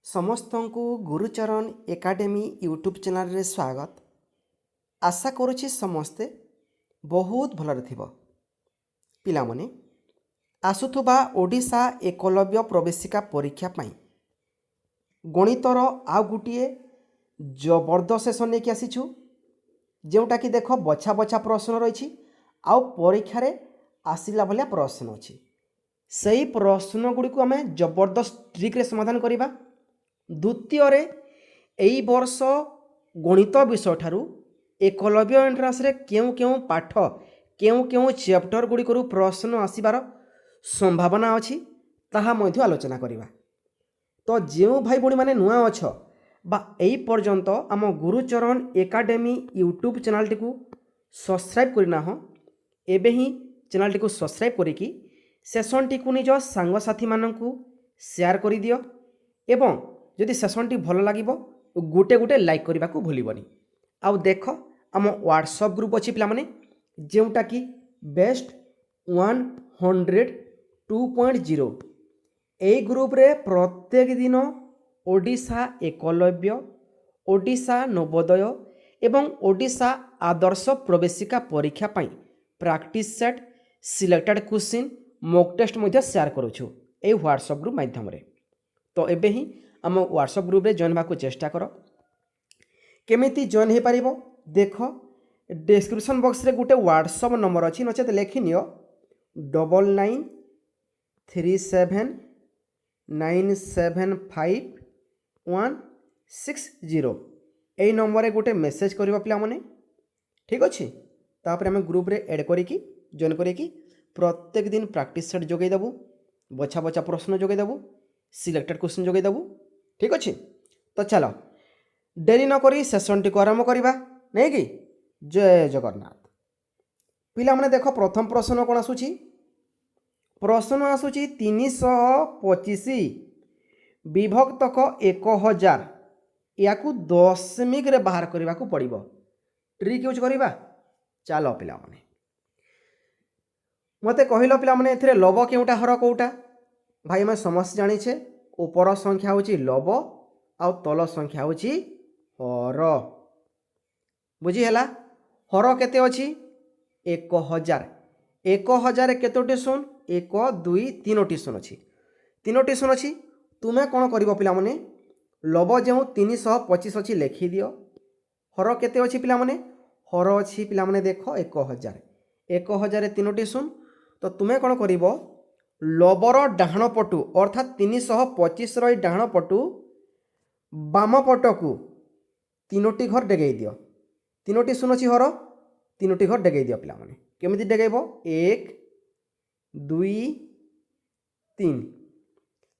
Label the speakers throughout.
Speaker 1: समस्त को Gurucharan academy YouTube channel रे स्वागत। आशा करुछि समस्ते बहुत भलरे थिबो। पिलामने आसुथुबा ओडिशा एकलव्य प्रवेशिका परीक्षा पाई गणितर आउ गुटिए जबरदस्त सेशन लेके आसीछु, जोटा कि देख बछा बछा प्रश्न रही आउ परीक्षा रे आसिला भलिया प्रश्न अछि। सही प्रश्न गुड़ी को आम जबरदस्त ट्रिक रे समाधान करिबा। द्वितीय एई वर्ष गणित विषय ठारू एकलव्य एंट्रांस रे केउ केउ पाठ केउ केउ चैप्टर गुड़िकरू प्रश्न आसीबार संभावना अछि ताहा मध्य आलोचना करिबा। तो जो भाई भणी माने नुआ अछ बा एई पर्यंत आम गुरुचरण एकाडेमी यूट्यूब चैनल टी सब्सक्राइब करना हो एबे ही चैनल टी सब्सक्राइब करिकी सेशन टी निज सांगसाथी माननकू शेयर करि दियो एवं जदि सेशन टी भल लागिबो गोटे गोटे लाइक करने को भूलबनी। आउ देख आम व्हाट्सएप ग्रुप अच्छी पे जोटा कि बेस्ट 102.0 यही ग्रुप रे प्रत्येक दिन ओडिशा एकलव्य ओडिशा नवोदय एवं ओडिशा आदर्श प्रवेशिका परीक्षा पाई practice set selected question mock test share करुछु ए व्हाट्सएप ग्रुप माध्यम रे। तो एबे ही आम व्हाट्सएप ग्रुप रे जॉइन होगा चेष्टा कर। केमिति जॉइन हो पारिबो देख डिस्क्रिप्शन बॉक्स रे गोटे व्हाट्सएप नंबर अच्छी नचेत लिखि नियो 9937975160 यही नंबर रे गोटे मेसेज करिबो पिला माने, ठीक अच्छे। तापर आम ग्रुप रे ऐड करिकी जॉइन करिकी प्रत्येक दिन प्रैक्टिस सेट जोगै देबू, बछा बछा प्रश्न जोगै देबू, सिलेक्टेड क्वेश्चन जोगै देबू, ठीक अच्छे। तो चलो डेरी नकरी सेशन टी आरंभ करवा नहीं कि जय जगन्नाथ। पिला माने देख प्रथम प्रश्न कौन आसूची, प्रश्न आसूची 325 विभक्तक 1000 या दशमिक रे बाहर करने को पड़ो। ट्रिक यूज करवा चलो पिला माने मते कहल पिला माने एथिरे लव केउटा हर कोउटा भाई मैं समस्त जानिछे ऊपर संख्या होची लव आउ तल संख्या होची हर। बुझी हैला हर केते अछि 1000 1000 केतोटी शून 1 2 3टी शून अछि 3टी शून अछि। तुमे कौन करिवो पिला माने लव जो 325 अछि लिखि दियो, हर केते अछि पिला माने हर अछि पिला माने देख 1000 1000 3टी शून। तो तुमे कौन करिवो लवर डाहण पटु अर्थात 325 रही डाहण पटु बाम पटकू 3टी घर डेगै दियो, 3टी शून अच्छी हर 3टी घर डेगै दियो पिला माने। केमिति डेगैब 1 2 3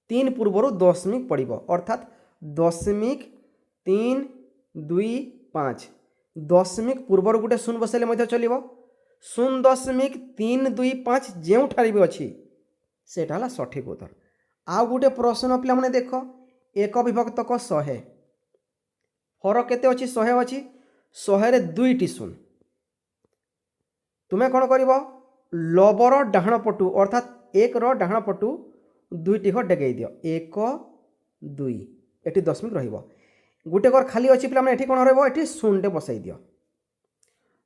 Speaker 1: 3 पूर्वर दशमिक पड़ो अर्थात 0.325 दशमिक पूर्वर गोटे शून बसैले चलो 0.325 जो ठारी भी अच्छी सेटा हला सठिक उत्तर। आउ गोटे प्रश्न पिला माने देख एक विभक्तक 100 हर केते अच्छी 100 अच्छी 100 रे 2टी शून। तुम्हें कौन कर लवर डाहण पटु अर्थात 1 रो डाहण पटु 2टी घर डेगै दियो 1 2 एटी दशमिक रहिबो। गोटे घर खाली अच्छी पिला माने एठी कौन रहइबो एठी शून्यटे बसाई दियो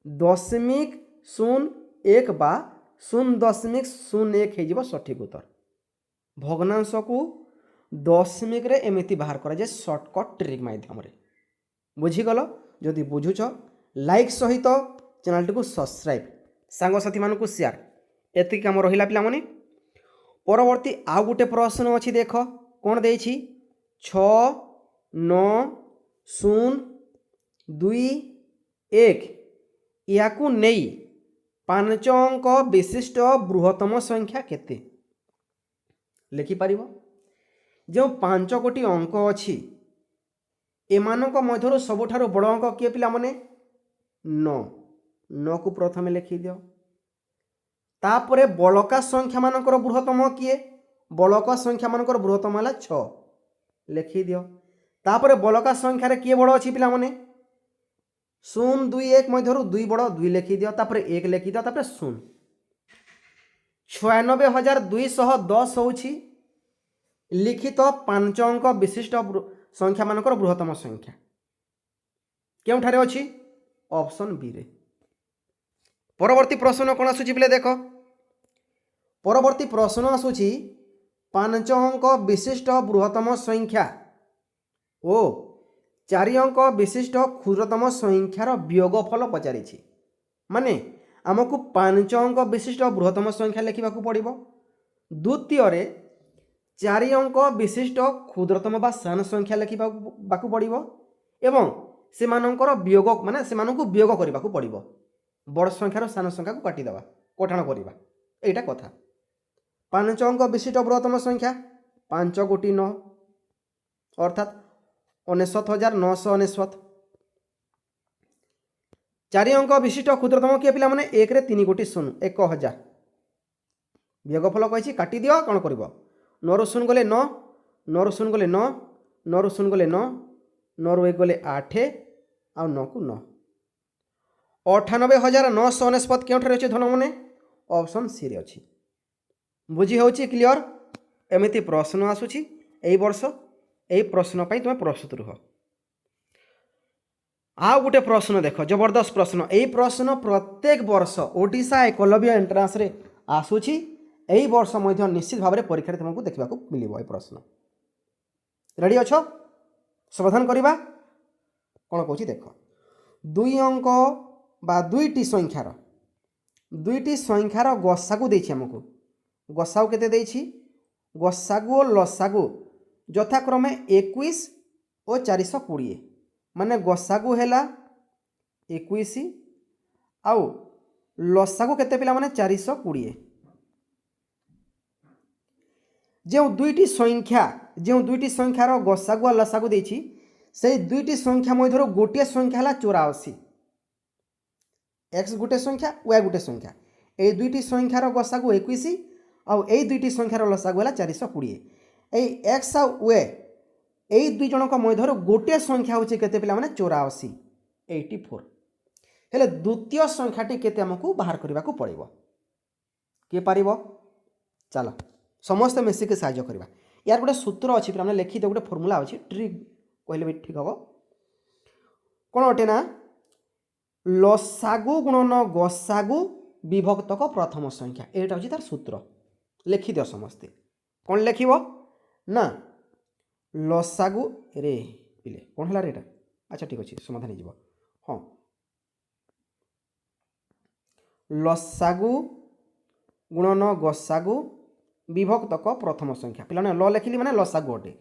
Speaker 1: 0.01 बा 0.01 हो सठिक उत्तर। भग्नांश को दशमिक रे एमिति बाहर करा जाए शॉर्टकट ट्रिक माध्यम रे। बुझीगल जदि बुझुछ लाइक सहित चैनल टी सब्सक्राइब सांगसाथी मानकू शेयर एति काम रहिला पिला माने। परवर्ती आउ गोटे प्रश्न अच्छी देख कौन देछि 6 9 0 2 1 याकू नहीं 5 अंक विशिष्ट बृहत्तम संख्या केते लिखि पारिबो। जो 5 गोटी अंक अच्छी एमानक मध्यरु सबुठारु बड़ अंक किए पिला माने 9 9 को प्रथम लिखि दियो। तापरे बलका संख्या मानकर बृहत्तम किए बलका संख्या मानकर बृहत्तम है 6 लिखि दियो। तापरे बलका संख्या रे किए बड़ अच्छी पिला माने 0 2 1 मध्यरु 2 बड़ 2 लिखि दियो तापरे 1 लिखि दियो तापरे 0 96210 होछि लिखित 5 अंक विशिष्ट संख्या मानकर बृहत्तम संख्या केउठारे अछि ऑप्शन बी रे। परवर्ती प्रश्न कौन आसुची बोले देख, परवर्ती प्रश्न आसुची 5 अंक विशिष्ट बृहत्तम संख्या ओ 4 अंक विशिष्ट क्षुद्रतम संख्यार वियोगफल पचारि माने आमको 5 अंक विशिष्ट बृहत्तम संख्या लिखा पड़ो, द्वितीय 4 अंक विशिष्ट क्षुद्रतम बा सान संख्या लिखा पड़ो एवं से वियोग माने से वियोग करने को पड़ो, बड़ संख्यार सान संख्या को काटिदेवा कटाण करवा यहीटा कथा। 5 अंक विशिष्ट बृहत्तम संख्या 5 गोटी 9 अर्थात 99,999। 4 अंक विशिष्ट क्षुद्रतम किए पिला माने 1 रे 3 गोटी 0 1000 वियोगफल कही काटी दियो कौन कर 9 रु 0 गले 9 9 रु 0 गले 9 9 रु 0 गले 9 9 रु 1 गले 8 आ 9 को 9 98,999 केउठारे अछि धन मने ऑप्शन सी रे अछि। बुझी होछि क्लियर। एमिति प्रश्न आसुछि एई वर्ष एई प्रश्न पई तुम प्रस्तुत रह। आ गोटे प्रश्न देख जबरदस्त प्रश्न, एई प्रश्न प्रत्येक वर्ष ओडिशा एकलव्य एंट्रांस रे आसुछि, एई वर्ष मध्य निश्चित भाव में परीक्षा तुमको देखा मिलिबो। ए प्रश्न रेडी अछ समाधान करवा कौन कहूँ देख, 2 अंक बा दुईटी संख्यार गसागु देछि हमको, गसागु केते देछि गसागु और लसागु यथाक्रमे 21 और 420 माने गसागु हैला 21 आउ लसागु केते पिला माने 420। जो दुईटी संख्यार गसागु और लसागु देछि से दुईटी संख्या मध्य गोटे संख्या है 84, एक्स गोटे संख्या वाई गोटे संख्या, ये दुईटी संख्यार गसागु 21 आउ ये दुईटी संख्यार लसागु है 420। ये एक्स आ वाई यही दुई जनक मध्य गोटे संख्या हूँ केते पिला माने 84 84। हेले द्वितीय संख्याटी केते हमको बाहर करने को पड़ो, किए पार चल समस्ते मिसिक साहाय्य करवा। यार गोटे सूत्र अच्छी पे लिखिद गोटे फर्मूला अच्छी ट्रिक कहले भी ठीक हम कौन अटे ना लसागु गुणन गसागु विभक्तक प्रथम संख्या, यहाँ हूँ तार सूत्र लिखि दियो समस्ते। कौन लिख ना लसागु रे पिले कौन है रेटा, अच्छा ठीक अच्छे समाधान हो हाँ लसागु गुणन गसागु विभक्तक प्रथम संख्या पिला ल लिखिली माने लसागु अटे,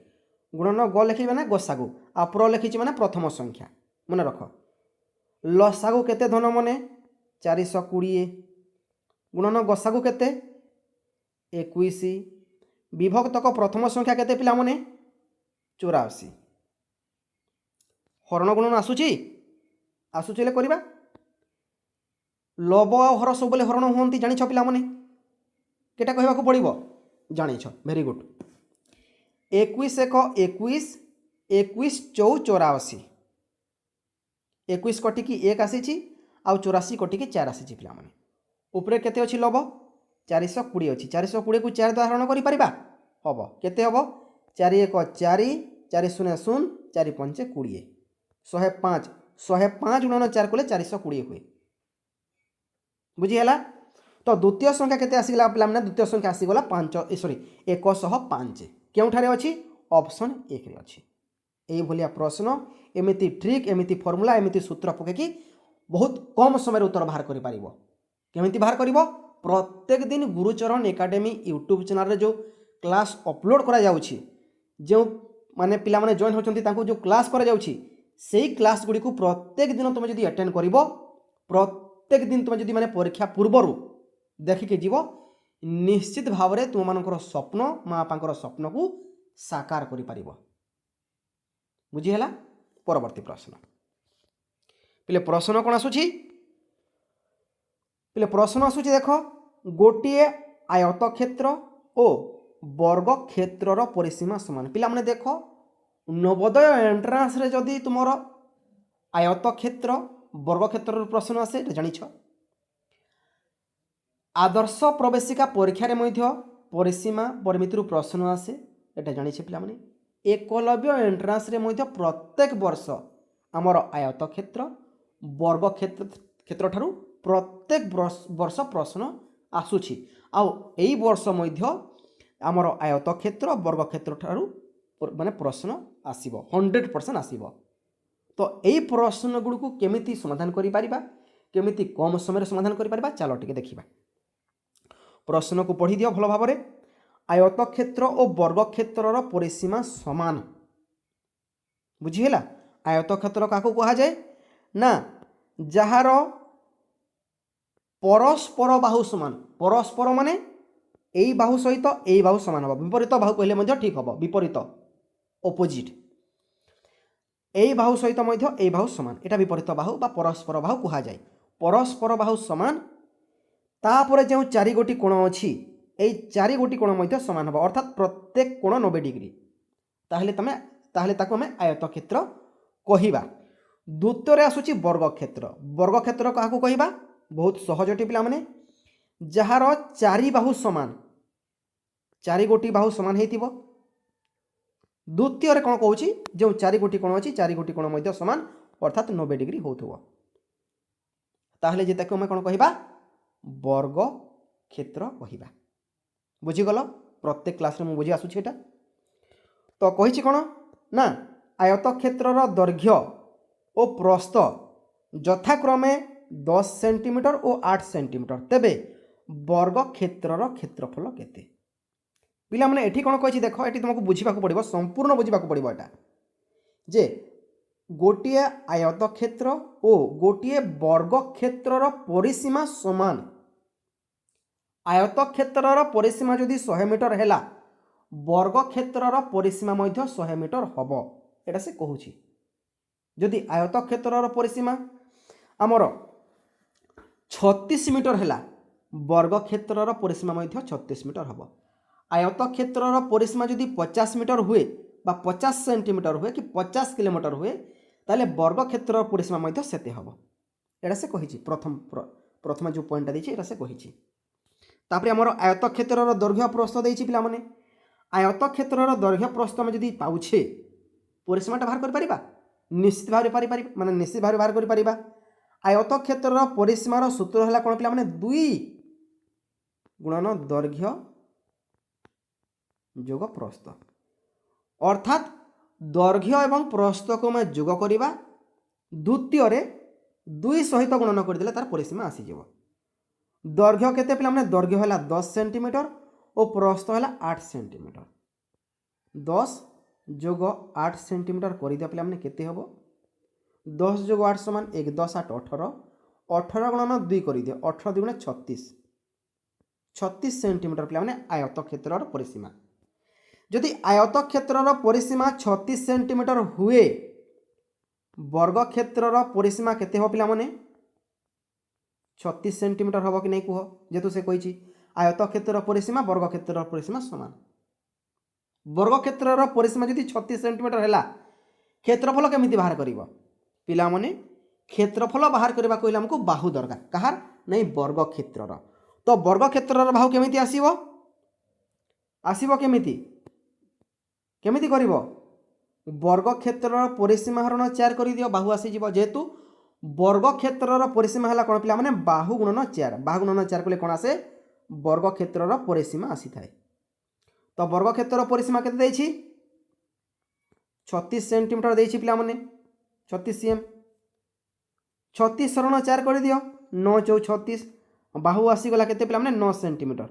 Speaker 1: गुणन ग लिखिली माने गसागु आ प्र लिखिची माने प्रथम संख्या मन रख। लसागु केते धन मने 420 गुणन गसागु केते 21 विभक्तक प्रथम संख्या केते पिला मने 84। हरण गुणन आसुची ले करबा लब आ हर सब बेले हरण होती जानिछ पिला मने केटा कहबा को पड़िबो जानिछ वेरी गुड। 21 एक 21 21 चौ 84 21 कटिकी 1 आसीची आ 84 कटिकी 4 आसीची पिला मने ऊपर केते अछि लब 420 अछि 420 को 4 द्वारा हरण करि परिबा हबो केते हबो 4 1 4 4 0 0 4 5 20 105 गुणन 4 कले 420 हुए बुझीगला। तो द्वितीय संख्या केते आसीगला पिला माने द्वितीय संख्या आसीगला 5 सॉरी 105 केउठारे अछि ऑप्शन 1 रे अछि। एई भलिया प्रश्न एमिति ट्रिक एमिति फॉर्मूला एमिति सूत्र पकेकी बहुत कम समय उत्तर बाहर करि पारिबो। केमिति बाहर करिवो प्रत्येक दिन गुरुचरण एकेडमी यूट्यूब चैनल रे जो क्लास अपलोड करा जाउछि जो माने पिला माने जॉइन होचंती तांको जो क्लास करा जाउछि सेही क्लास गुडी को प्रत्येक दिन तुम जदि अटेंड करिवो प्रत्येक दिन तुम जदि माने परीक्षा पूर्वरु देखिके जीव निश्चित भाव में तुम मानकर स्वप्न माँ बापांकर स्वप्न को साकार करि पारिबो। बुझीगला। परवर्ती प्रश्न पिले प्रश्न कौन आसुची पिले प्रश्न आसुची देख गोटे आयत क्षेत्र और वर्ग क्षेत्रर परिसीमा समान पिला माने देख नवोदय एंट्रांस रे जदि तुमर आयत क्षेत्र वर्ग क्षेत्र प्रश्न आसे जानिछ आदर्श प्रवेशिका परीक्षा रे मध्य परिसीमा परिमिति प्रश्न आसे এটা জানিছে পিলাମାନେ एकलव्य एंट्रांस रे मध्य प्रत्येक वर्ष आमर आयत क्षेत्र वर्ग क्षेत्र ठारू प्रत्येक वर्ष प्रश्न आसुछि आउ एई वर्ष मध्य आमर आयत क्षेत्र वर्ग क्षेत्र ठारू माने प्रश्न आसीबो 100% आसीबो। तो यही प्रश्न गुड़ को केमिति समाधान करि परिबा केमिति कम समय समाधान करि परिबा चलो टिके देखिबा। प्रश्न को पढ़ी दियो भल भाव में। आयत क्षेत्र और वर्ग क्षेत्रर परिसीमा समान बुझीगला। आयत क्षेत्र क्या कह जाए ना जार परस्पर बाहु समान परस्पर माने यही बाहु सहित यही बाहु समान हम विपरीत बाहु कहले ठीक हम विपरीत ओपोजिट यही बाहु सहित यही बाहु समान एटा विपरीत बाहु बा परस्पर बाहु कह जाए। परस्पर बाहु समान तापर जो 4 गोटी कोण अच्छी এই 4 गोटी कोण मध्य समान हम अर्थात प्रत्येक कोण 90 डिग्री ताहले ताको आम आयत क्षेत्र कहिबा। द्वितीय आसुची वर्ग क्षेत्र क्या कहबा बहुत सहज अटे पिला माने जार 4 बाहु समान 4 गोटी बाहु समान हेतिबो। द्वितीय कौन कहूँ जो 4 गोटी कोण अच्छी 4 गोटी कोण मध्य समान अर्थात 90 डिग्री होथुबो ताहले जे ताको आम कौन कहबा वर्ग क्षेत्र कहबा। बुझीगल प्रत्येक क्लास रे मु बुझी आसुछि एटा। तो कहिछि कोन ना आयत क्षेत्रर दैर्घ्य और प्रस्थ यथाक्रमे 10 सेंटीमीटर और 8 सेंटीमीटर तेबे वर्ग क्षेत्रर क्षेत्रफल केते पिला माने एठी कोन कहिछि देखो एठी तुमको बुझीबाकू पड़िबो संपूर्ण बुझीबाकू पड़िबो एटा जे गोटिए आयत क्षेत्र और गोटिए वर्ग क्षेत्रर परिसीमा समान। आयत क्षेत्रर परिसीमा जदि 100 मीटर है वर्ग क्षेत्रर परिसीमा 100 मीटर हम एटा से कहूँ। जदि आयत क्षेत्रर परिसीमा आमर 36 मीटर है वर्ग क्षेत्रर परिसीमा 36 मीटर हम। आयत क्षेत्रर परिसीमा जदि 50 मीटर हुए बा 50 सेंटीमीटर हुए कि 50 किलोमीटर हुए ताले वर्ग क्षेत्रर परिसीमा सेते हम एटा से कही। प्रथम जो पॉइंटा देछि एटा से कही। तापरे आमर आयत क्षेत्रर दैर्घ्य प्रस्थ देछि पिला माने आयत क्षेत्रर दैर्घ्य प्रस्थ में जदि पाउछे परिसीमाटा बाहर कर परिबा निश्चित भाव पारि माने निश्चित भाव बाहर कर परिबा। आयत क्षेत्रर परिसीमार सूत्र हला कोन पिला माने 2 गुणन दैर्घ्य जोग प्रस्थ अर्थात दैर्घ्य एवं प्रस्थ को मैं जोग करिबा द्वितीय रे 2 सहित गुणन कर देले तार परिसीमा आसी जेबो। दैर्घ्य केते पिला माने दैर्घ्य है 10 सेंटीमीटर और प्रस्थ है 8 सेंटीमीटर 10 जोग 8 सेंटीमीटर कर दिया पिला माने केते हबो 10 जोग 8 समान 1 10 8 18 18 गुणन 2 कर दिया 18 2 36 36 सेंटीमीटर पिला माने आयत क्षेत्रर परिसीमा। जदि आयत क्षेत्रर परिसीमा 36 सेंटीमीटर हुए वर्ग क्षेत्रर परिसीमा केते हो पिला माने 36 सेंटीमीटर हम कि नहीं कह जेतु से कही आयत क्षेत्र परिसीमा वर्ग क्षेत्र परिसीमा समान। वर्ग क्षेत्र परिसीमा जदि 36 सेंटीमीटर है क्षेत्रफल केमिति बाहर करिवो पिला माने क्षेत्रफल बाहर करबा कहले हमको बाहु दरकार कहार नहीं वर्ग क्षेत्रर। तो वर्ग क्षेत्रर बाहु केमिति आसीबो आसीबो केमिति केमिति करिवो वर्ग क्षेत्रर परिसीमा हरण 4 करि दियो बाहु आसी जिवो जेतु वर्ग क्षेत्रर परिसीमा है कौन पिला माने बाहु गुणन 4 बाहु गुणन 4 कले कौन आसे वर्ग क्षेत्रर परिसीमा आसी थाए। तो वर्ग क्षेत्रर परिसीमा केते देछि 36 सेंटीमीटर देछि पिला माने 36 cm 36 हरण 4 कर दियो 9 4 36 बाहु आसी गला केते पिला माने 9 सेंटीमीटर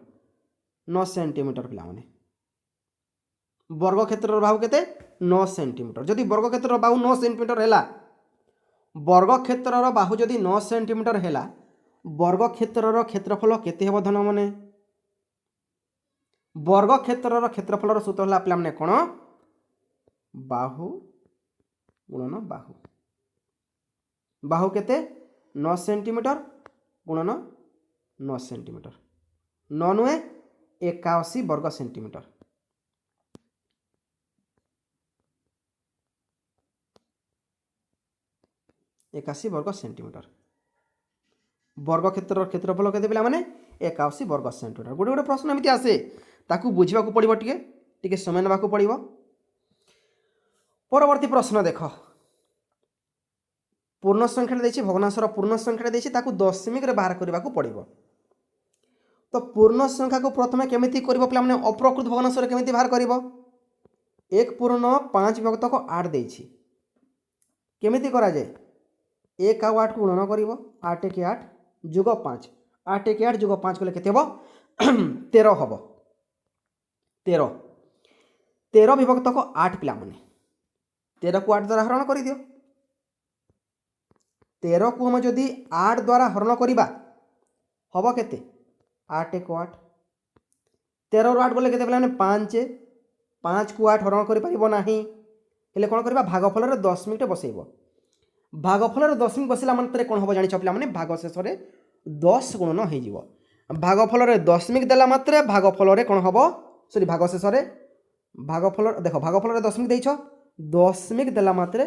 Speaker 1: पिला माने वर्ग क्षेत्रर बाहु केते 9 सेंटीमीटर। जदि वर्ग क्षेत्रर बाहु 9 सेंटीमीटर हैला वर्ग क्षेत्रर बाहु जदि 9 सेंटीमीटर है वर्ग क्षेत्रर क्षेत्रफल केते हेबो धन माने वर्ग क्षेत्रर क्षेत्रफलर सूत्र हला पिला माने कोन बाहु गुणन बाहु बाहु केते 9 सेंटीमीटर गुणन 9 सेंटीमीटर 9 नुए 81 वर्ग सेंटीमीटर 81 वर्ग सेंटीमीटर वर्ग क्षेत्र क्षेत्रफल केते पिला माने 81 वर्ग सेंटीमीटर। गोटे गोटे प्रश्न एमती आसे ताकू बुझा पड़ो टे टिके समय नेबाकू पड़िबो। परवर्ती प्रश्न देख, पूर्ण संख्या देछि भग्नांशर पूर्ण संख्या देछि ताकू दशमिक रे बाहर करबाकू पड़िबो। तो पूर्ण संख्या को प्रथमे केमिति करबो पिला माने अप्रकृत भग्नांश रे केमिति बाहर करबो। 1 पूर्ण 5 विभक्त को 8 देछि, केमिति करा जाय 1 आ 8 को गुणन करिवो 8 1 8 जोग 5 8 1 8 जोग 5 कले केते हबो 13 हबो। 13 13 विभक्त को 8 पिला माने 13 को 8 द्वारा हरण करि दियो। 13 को हम जदि 8 द्वारा हरण करिबा हबो केते 8 1 8 13 रो 8 गले केते पिला माने 5 5 को 8 हरण करि परिबो नाही हेले कोन करबा भागफल रे दशमिक टे बसैबो। भागफल रे दशमिक बसिला माने कोन हबो जानि छ पिला माने भाग शेष रे 10 गुणन होई जिवो। भागफल रे दशमिक देला मात्रे भागफल रे कोन हबो सॉरी भाग शेष रे भागफल देखो भागफल रे दशमिक देइछ दशमिक देला मात्रे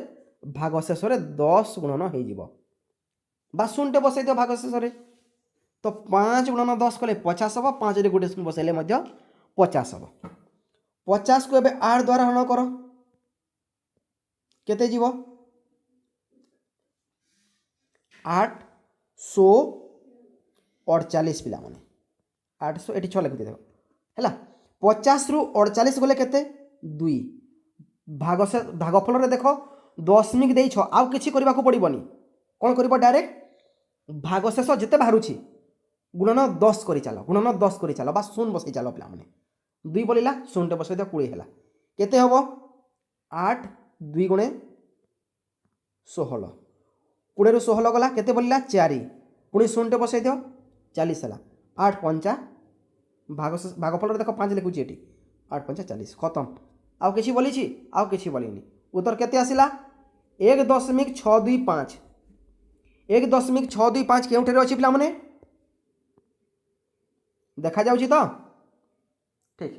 Speaker 1: भाग शेष रे 10 गुणन होई जिवो बा शून्य बसै दियो भाग शेष रे। तो 5 गुणन 10 कले 50 हबो 5 रे गुटे शून्य बसैले मध्य 50 हबो। 50 को एबे 8 द्वारा हरण करो केते जीवो 848 पिला माने 800 एठी 6 लिखि देबो हैला। 50 रु 48 गले केते 2 भाग से भागफल रे देखो दशमिक देइछ आउ किछि करबा को पड़िबोनी कोन करबो डायरेक्ट भाग शेष जेते बाहरुछि गुणन 10 करि चालो गुणन 10 करि चालो बा शून्य बसै चालो पिला माने 2 बोलिला शून्य बसै दियो 20 हैला केते हबो 8 2 गुणे 16 20 रु 16 गला केते बोलिला 4 पुणी शून्य बसै दियो 40 हैला 8 5 भागफल रे देखो 5 लिखुछि एठी 8 5 40 खत्म। आउ किछि बोलिछि आउ किछि बोलिनी उत्तर केते आसिला 1.625 1.625 केउठे रे अछि पिला माने देखा जाउछि तो ठीक।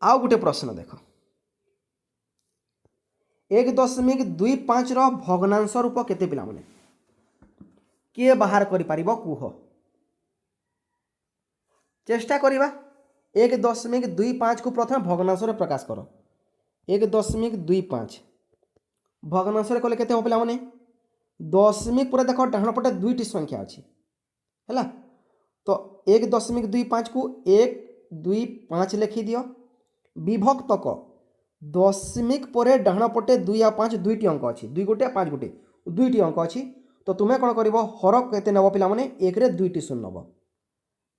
Speaker 1: आउ गुटे प्रश्न देख 1.25 रो भग्नांश रूप केते पिला माने किए बाहर करि परिबो कुह चेष्टा करिबा 1.25 को प्रथम भग्नांश रे प्रकाश करो 1.25 भग्नांश रे कले केते हो पिला माने दशमिक पर देखो डाहण पटे दुईटी संख्या अछि हैला। तो 1.25 को 1 2 5 लिखि दियो विभक्त को दशमिक परे डाहण पटे 2 या 5 दुईटी अंक अछि 2 गोटे 5 गोटे दुईटी अंक अछि। तो तुमे कोन करिवो हर केते नबो पिला माने 1 रे दुईटी शून्य नबो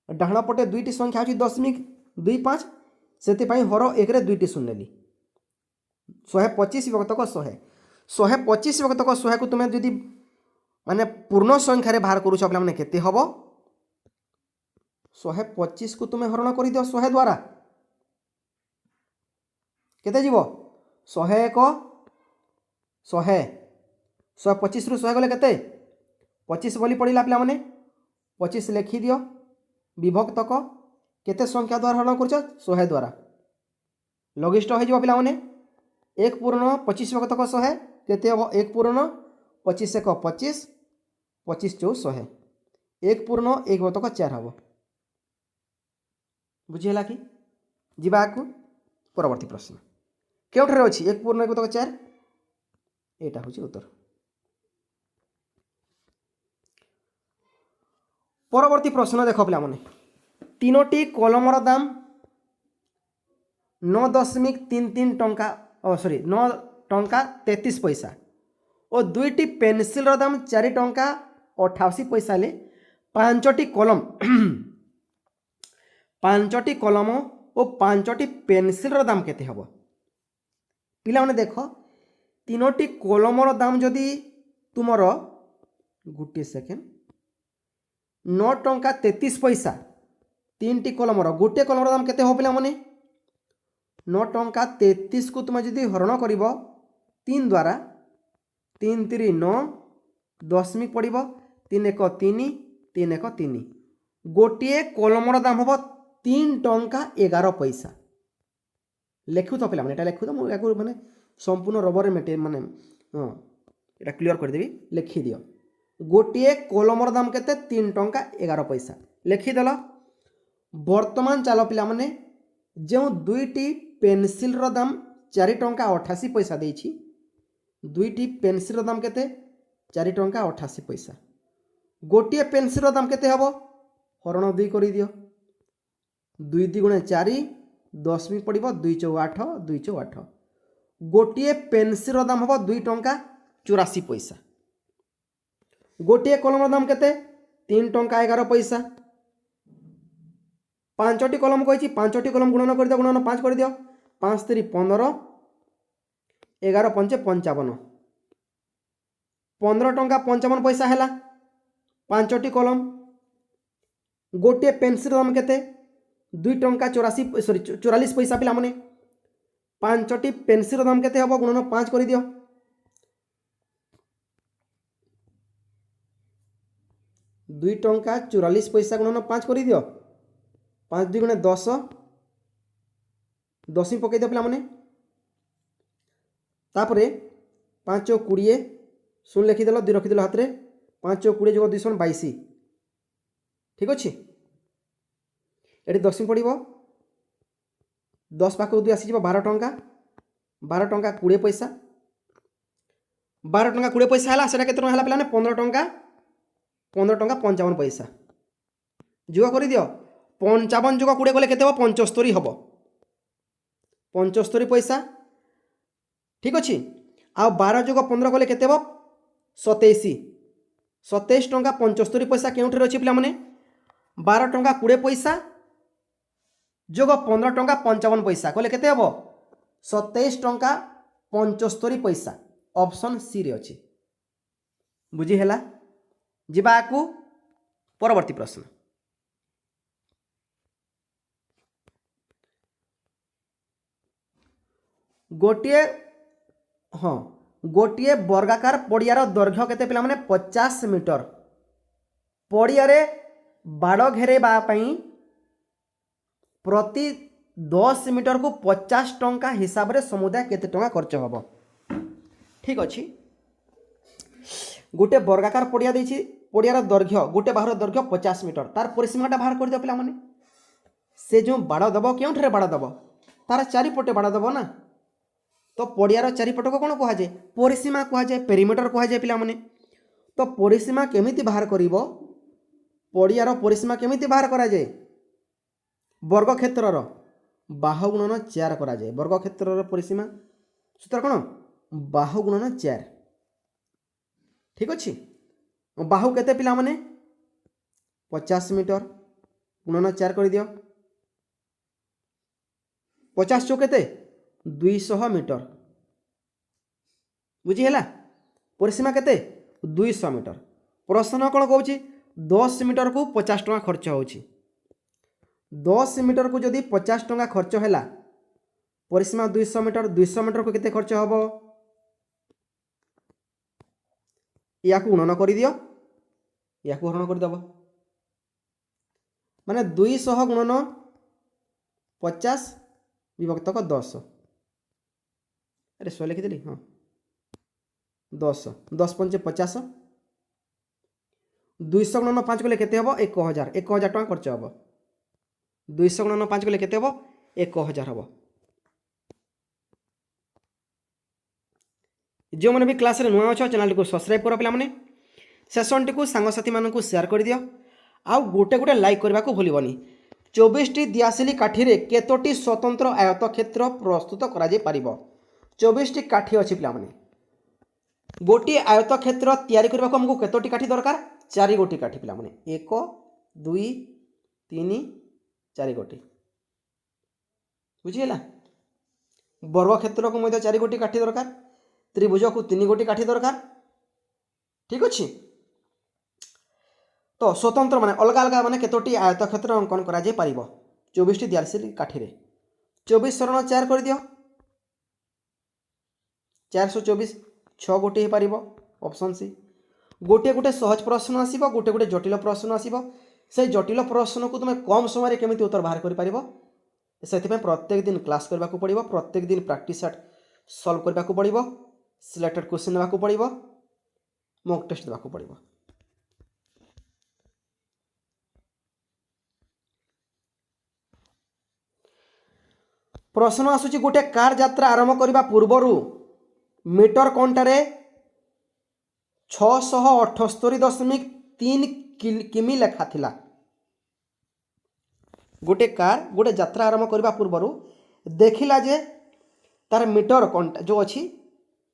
Speaker 1: डाहण पटे दुईटी संख्या अछि दशमिक 2 5 सेति पई हर 1 रे दुईटी शून्य नेली 125 विभक्त को 100 125 विभक्त को 100 को तुमे जदि माने पूर्ण संख्या रे बाहर करूछ पिला माने केते हबो 125 को तुमे हरण करि दियो 100 द्वारा केते जीवो 101 100 125 रु 100 गले केते 25 बोली पड़िला पिला माने 25 लिखि दियो विभक्त को केते संख्या द्वारा हरण करूछ 100 द्वारा लघिष्ठ हो जिवो पिला माने 1 पूर्ण 25 विभक्त को 100 केते हबो 1 पूर्ण 25 1 25 25 चौ 100 1 पूर्ण 1 विभक्त को 4 हबो बुझिला कि जिबा को परवर्ती प्रश्न केउठरे अछि 1 पूर्ण 1 विभक्त को 4 एटा होछि उत्तर। परवर्ती प्रश्न देखो पिला माने तीनोटी कलमर दाम 9.33 टंका सॉरी 9 टंका 33 पैसा और दुईटी पेंसिल रो दाम 4 टंका 88 पैसा ले पांचटी कलम पांचटी कलम और पांचटी पेंसिल रो दाम केते हबो पिला माने देखो तीनोटी कलम रो दाम जदी तुमरो गुटी सेकेंड 9 टंका 33 पैसा तीनटी कलम रो गुटे कलम रो दाम केते हो पिला माने 9 टंका 33 को तुम जदि हरण करिवो 3 द्वारा 3 3 9 दशमिक पड़िबो 3 1 3 3 1 3 गोटे कलम रो दाम हबो 3 टंका 11 पैसा लेखु तो पिला माने एटा लेखु तो मु याकु माने संपूर्ण रबर रे मेटे माने हां एटा क्लियर कर देबी लिखि दियो गोटे कलम रो दाम केते 3 टंका 11 पैसा लिखि देला। वर्तमान चालो पिला माने जो दुईटी पेनसिल दाम 4 टंका 88 पैसा देछि दुईटी पेनसिल दाम केते 4 टंका 88 पैसा गोटे पेनसिल दाम केते हबो हरण 2 करि दियो 2 2 गुणे 4 10 भी पड़िबो 2 चौ 8 2 चौ 8 गोटे पेनसिल दाम हबो 2 टंका 84 पैसा गोटे कलम दाम केते 3 टंका 11 पैसा 5टी कलम कही 5टी कलम गुणन कर दियो गुणन 5 कर दियो 5 3 15 11 5 55 15 टंका 55 पैसा है 5टी कलम गोटे पेनसिल दाम केते 2 टंका 44 पैसा पिला माने 5टी पेनसिल दाम केते हबो गुणन 5 कर दियो 2 टंका 44 पैसा गुणन 5 कर दियो 5 2 गुणे 10 10 पकई दियो पिला माने तापरे 5 चौ 20 शून्य लिखिदेल 2 रखिदेल हाथ में 5 चौ 20 जोग 2 22 ठीक अच्छे ये 10 पड़ो 10 पाख 2 आसी 12 टंका 12 टंका 20 पैसा 12 टंका 20 पैसा है से केते टंका है पे 15 टंका 55 पैसा जोग कर दियो 55 जोग 20 गले केते 75 हम 75 पैसा ठीक अच्छे आ 12 जोग 15 गले केते 27 27 टंका 75 पैसा केउठे अच्छे पे 12 टंका 20 पैसा जोग 15 टंका 55 पैसा कहले केते हम 27 टंका 75 पैसा ऑप्शन सी रे अच्छे बुझी है जीवाकू परवर्ती प्रश्न गोटे हाँ गोटे वर्गाकार पड़ियार दैर्घ्य केते पिला माने 50 मीटर पड़ियारे बाड़ घेरेबा पई प्रति 10 मीटर को 50 टंका हिसाब रे समुदाय केते टंका खर्च हबो ठीक अच्छी गोटे वर्गाकार पड़िया देछि पड़ियार दैर्घ्य गोटे बाहर दैर्घ्य 50 मीटर तार परिसीमाटा बाहर कर दियो पिला माने से जो बाड़ दब केउठरे बाड़ दब तार चारिपटे बाड़ दब ना तो पड़ियार चारिपट को कौन कह जाए परिसीमा कह जाए पेरीमीटर कह जाए पिला माने तो परिसीमा केमिति बाहर करिवो पड़ियार परिसीमा केमिति बाहर करा जाए वर्ग क्षेत्रर बाहु गुणन 4 करा जाए वर्ग क्षेत्रर परिसीमा सूत्र कौन बाहु गुणन 4 ठीक अच्छे बाहु केते पिला माने 50 मीटर गुणन 4 कर दियो 50 चौ केते 200 मीटर बुझीगला परिसीमा केते 200 मीटर प्रश्न कौन कहूँ 10 मीटर को 50 टंका खर्च होची 10 मीटर को जदि 50 टंका खर्च है परिसीमा 200 मीटर को केते खर्च हम या गुणन कर दियो या हरण करदेव माने 200 गुणन 50 विभक्त 10 अरे 100 लिखिदेली हाँ 10 10 पंचे 50 200 गुणन 5 गले केते हबो 1000 टंका खर्च हबो 200 गुणन 5 गले केते हबो 1000 हबो जो मैंने भी क्लास रे नुआ अच्छ चैनल को सब्सक्राइब कर पे सेसन टी सांगसाथी मानक शेयर कर दियो आउ गोटे गोटे लाइक करने को भूलबनी 24टी दियासिली काठी रे केतोटी स्वतंत्र आयत क्षेत्र प्रस्तुत करा जाय परिबो 24टी काठी अच्छी पे गोटे आयत क्षेत्र तैयारी करने को हमको केतोटी काठी दरकार 4 गोटी काठी पे 1 2 3 4 गोटी बुझीगला वर्ग क्षेत्र को 4 गोटी काठी दरकार त्रिभुज को 3 गोटी काठी दरकार ठीक अच्छे तो स्वतंत्र माने अलग अलग माने केतोटी आयत क्षेत्र अंकन करा जाय परिबो 24टी दियासिली काठी रे 24 सरण 4 कर दियो 424 6 गोटी हे परिबो ऑप्शन सी गोटे गोटे सहज प्रश्न आसीबो गोटे गोटे जटिल प्रश्न आसीबो से जटिल प्रश्न को तुम कम समय केमिति उत्तर बाहर कर परिबो से प्रत्येक दिन क्लास करबा को पड़िबो प्रत्येक दिन प्रैक्टिस सेट सॉल्व करबा को पड़िबो सिलेक्टेड क्वेश्चन देबा को पड़िबो मॉक टेस्ट देबा को पड़िबो प्रश्न आसूची गोटे कार यात्रा आरंभ करने पूर्वर मीटर कंटारे 678.3 किमी लेखा थिला। गोटे कार गोटे यात्रा आरंभ करने पूर्वर देखिला जे तार मीटर कंटा जो अच्छी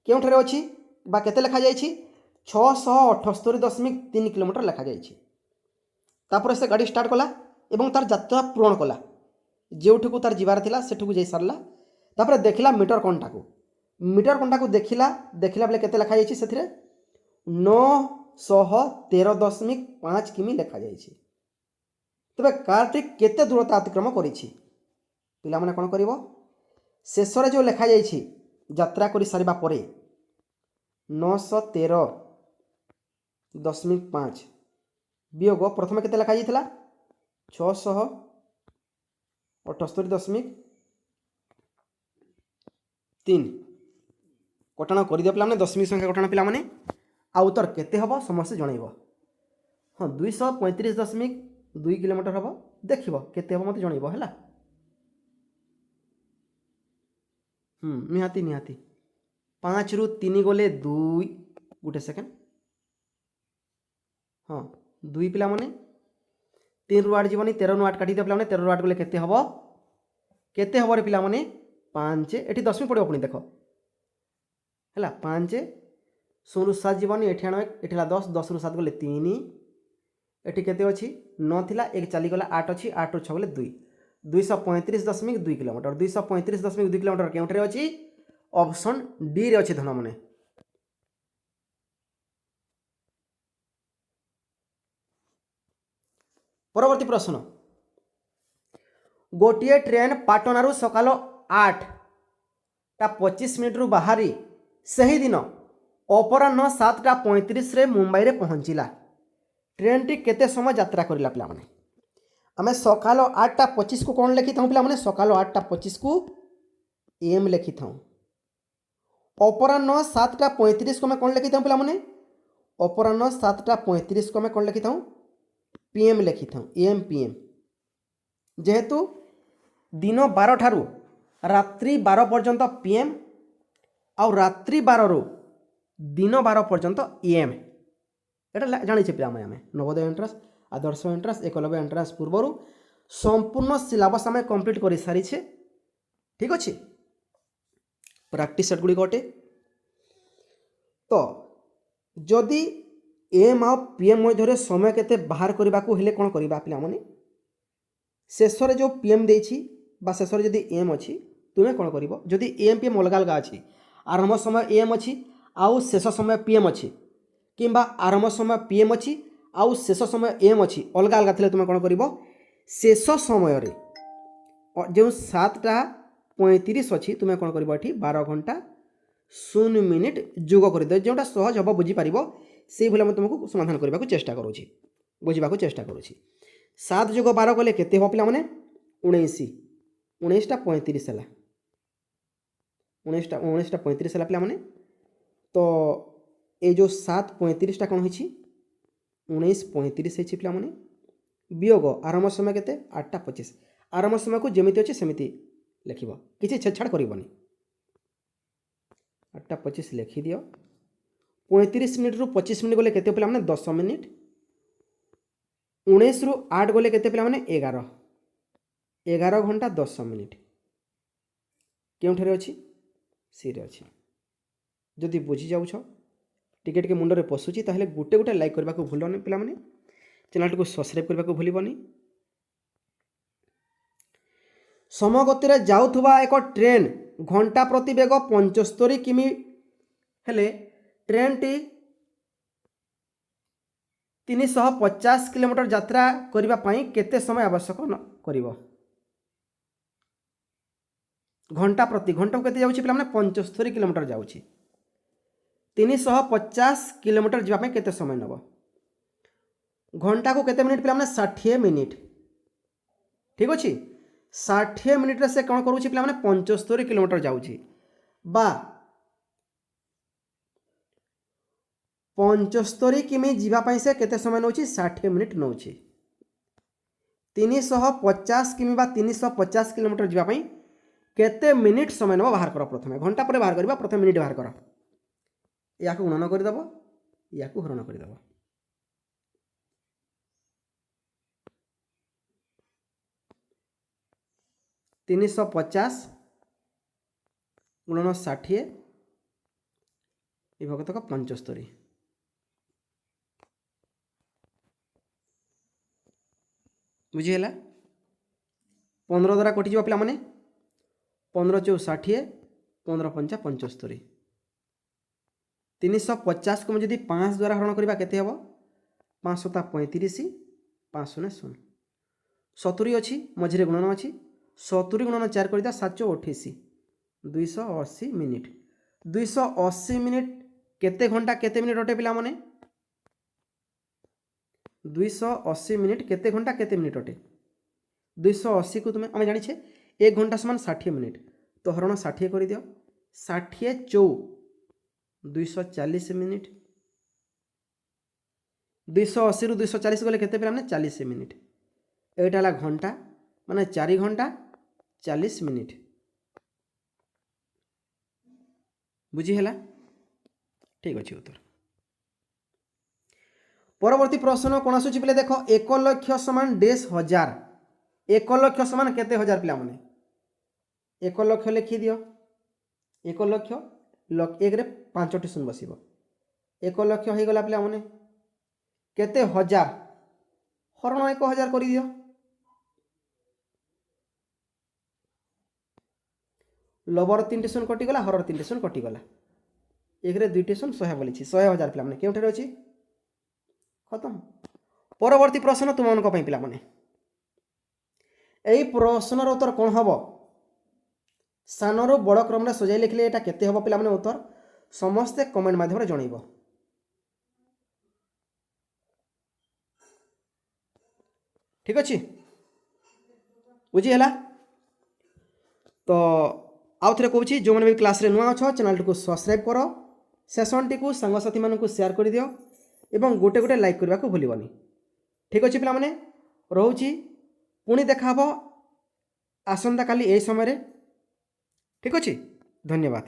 Speaker 1: केउठे अच्छी बा केते लेखा जाइछि 678.3 किलोमीटर लेखा जाइछि। तापर से गाड़ी स्टार्ट कला एवं तार यात्रा पूरण कला जोठू तार जीवार थिला सेठू जाई सारला। तापर देखिला मीटर कंटा को देखिला बेले केते लेखा जाइछि सेथिरे 913.5 किमी लेखा जाइछि। तबे कारटी केते दूरता अतिक्रम करिछि पिला माने कोन करिवो शेषरे जो लेखा जाइछि यात्रा करि सारिबा परे 913.5 वियोग प्रथम केते लेखा जाइथिला 678.3 कटाण कर दियो पिला माने दशमिक संख्या कटाण पिला माने आ उत्तर केते हबो समस्त जणैबो। हाँ 235.2 किलोमीटर हबो देखिबो केते हबो मते जणैबो हैला। निहाती निहाती 5 रु 3 गले 2 गोटे सेकेंड। हाँ 2 पिला माने 3 रु 8 जीवनी 13 रु 8 काटी दियो पिला माने 13 रु 8 गले केते हबो रे पिला माने 5 एठी 10 पड़ो पुनी देखो हैला 5 0 रु 7 जीवनी एठी आनो एठी 10 10 रु 7 गले 3 एठी केते अछि 9 थिला 1 चली गला 8 अछि 8 रु 6 गले 2 235.2 किलोमीटर 235.2 किलोमीटर केउठरे अछि ऑप्शन डी रे अछि धन माने। परवर्ती प्रश्न गोटे ट्रेन पाटनारू सकाल 8:25 रु बाहरी सही दिन अपराह्न 7:35 रे मुंबई रे पहुँचला। ट्रेन टी केते समय यात्रा करिला पिला माने आमे सकाल 8:25 को कौन लिखि था पिला माने सकाल 8:25 को एम लिखि था। अपराह्न 7:35 को मैं कौन लिखि था पिला माने अपराह्न 7:35 को मैं कौन लिखि था पीएम लिखि था एम पीएम। जेहेतु दिन 12 ठारू रात्रि 12 पर्यंत पीएम आउ रात्रि 12 रु दिन 12 पर्यंत एम एटा जानी पिला आमे नवोदय एंट्रांस आदर्श एंट्रांस एकलव्य एंट्रांस पूर्वर संपूर्ण सिलेबस आम कंप्लीट कर सारी ठीक अच्छे प्रैक्टिस सेट गुड़ी अटे। तो जदि एम आ पीएम मध्य समय केते बाहर करने को हेले कौन करवा पिला माने शेष जो पीएम देछि बा शेष जदि एम अच्छी तुम्हें कौन कर जदि एम पीएम अलग अलग अच्छी आरंभ समय एम अच्छी आउ शेष समय पीएम अच्छी किंबा आरंभ समय पीएम अच्छी आउ शेष समय एम अच्छी अलग अलग थे तुम कौन कर शेष समय जो 7:35 अच्छी तुम्हें कौन कर 12 घंटा 0 मिनिट जोग कर जोटा सहज हम बुझीपार से भाई मैं तुमको समाधान करने को चेष्टा करुँच बुझा चेष्टा करुँच 7 + 12 कले केते हो पिला माने 19 19:35 है 19:35 है पिला माने। तो ये जो 7:35 कौन हो 19:35 है पिला माने वियोग आरंभ समय केते 8:25 आरंभ समय को जमीती अच्छे सेमती लिखिब किसी छेड़छाड़ करनी 8:25 लिखि दियो 35 मिनिट रु 25 मिनिट गले केते पिला माने 10 मिनिट 19 रु 8 गले केते पिला माने 11 घंटा 10 मिनिट केउठरे अछि सी रे अछि। जदि बुझी जाउछ टिके टिके मुंडरे पशुची ताहले गुटे गुटे लाइक करबा को भूलनी पिला माने चैनल को सब्सक्राइब करबा को भूलिबनी। समगति रे जाउथबा एक ट्रेन घंटा प्रति बेग 75 किमी हेले ट्रेन टी 350 किलोमीटर यात्रा करबा पई केते समय आवश्यक करिवो घंटा प्रति घंटा केते जाउछि पिला माने 75 किलोमीटर जाउछि 350 किलोमीटर जाबा पई केते समय नबो घंटा को केते मिनिट पिला माने 60 मिनिट ठीक अछि 60 मिनिट रे से कोन करूछि पिला माने 75 किलोमीटर जाउछि बा 75 किमी जीवा पई से केते समय नउछि 60 मिनिट नउछि 350 किमी बा 350 किलोमीटर जीवा पई केते मिनिट समय नब बाहर कर प्रथमे घंटा पर बाहर करवा प्रथम मिनिट बाहर कर या गुणन करदेव या हरण करदेव 350 गुणन 60 विभक्तक 75 बुझीगला 15 द्वारा कटिज पे 15 चौ 60 15 पंचा 75 350 को मुझे 5 द्वारा हरण करवा केते हबो 5 सता 35 5 शून्य 0 70 अच्छी मझे गुणन अच्छी 70 गुणन 4 कर 728 280 मिनिट 280 मिनिट केते घंटा केते मिनिट अटे पिला माने 280 मिनिट केते घंटा केते मिनिट अटे 280 को तुम्हें आम जानी 1 घंटा समान 60 मिनिट तो हरण 60 कर दियो 60 चौ 240 मिनिट 280 रु 240 गले केते पे 40 मिनिट एटा ला घंटा माने 4 घंटा 40 मिनिट बुझीगला ठीक अच्छे उत्तर परवर्ती प्रश्न कौन आसूची पे देख 1 लाख समान 10,000 1 लाख समान केते हजार पिला माने 1 लाख लिखि दियो 1 लाख एक रे 5टी शून्य बसिब 1 लाख हो गला पिला माने केते हजार हरण 1000 कर दियो लबर 3टी शून्य कटिगला हरर 3टी शून्य कटिगला एक रे 2टी शून्य 100 बोली 100,000 पिला माने केउठे अछि खत्म परवर्ती प्रश्न तुम मानक पई पिला माने एई प्रश्नर उत्तर कौन हम सानरू बड़ क्रम सजाई लिखले एटा केते हम पिला माने उत्तर समस्ते कमेंट माध्यम जनइब ठीक अच्छे बुझीगला तो आउ थे कहूँ जो मैंने भी क्लास रे नुआ अच्छ चैनल को सब्सक्राइब कर सेसन टी सांगसाथी मानक शेयर कर दियो एवं गोटे गोटे लाइक करने को भूलनी ठीक अच्छे पिला माने रोची पुणी देखा आसंता काली ए समय ठीक अच्छे धन्यवाद।